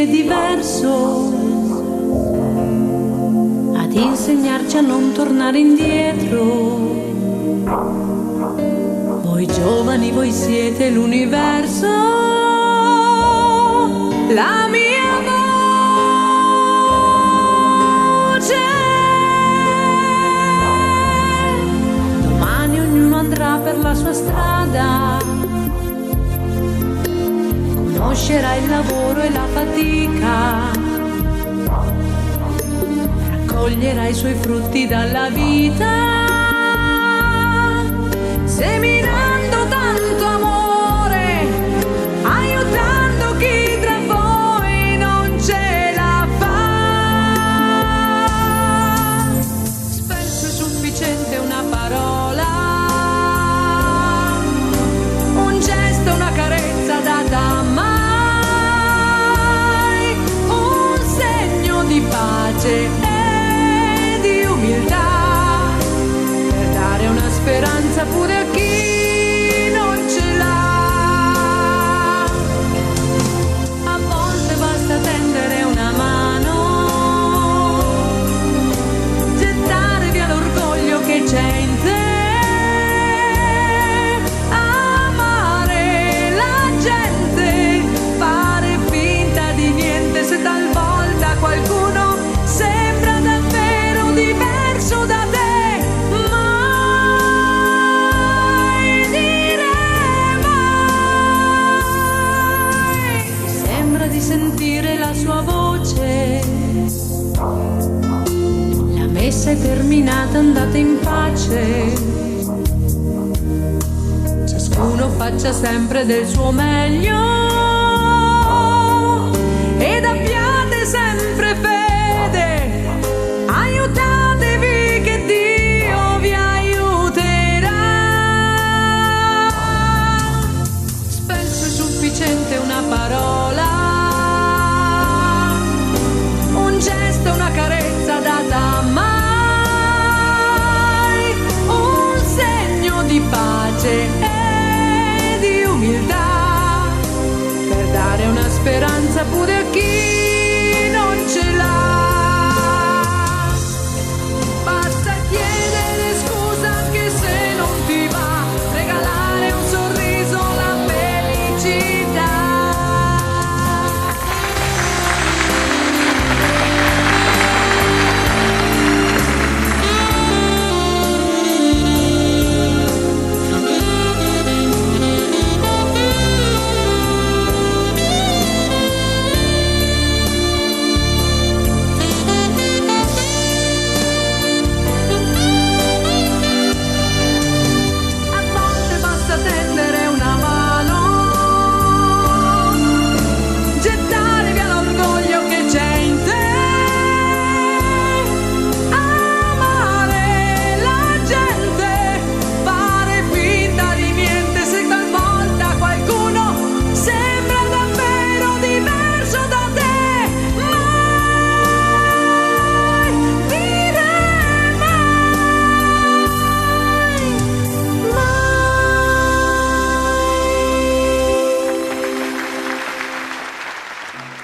è diverso, ad insegnarci a non tornare indietro. Voi giovani, voi siete l'universo, la mia voce. Domani ognuno andrà per la sua strada, conoscerà il lavoro e la fatica, raccoglierà i suoi frutti dalla vita, seminando tanto amore, aiutando chi tra voi non ce la fa. Spesso è sufficiente una parola, un gesto, una carezza data mai, un segno di pace e di umiltà, per dare una speranza pure a chi non ce l'ha. A volte basta tendere una mano, gettare via l'orgoglio che c'è in te, amare la gente, fare finta di niente se talvolta qualcuno sembra davvero diverso da te. Sentire la sua voce, la messa è terminata, andate in pace, ciascuno faccia sempre del suo meglio ed abbiate sempre fede, aiutatevi che Dio vi aiuterà. Spesso è sufficiente una parola, una carezza data mai, un segno di pace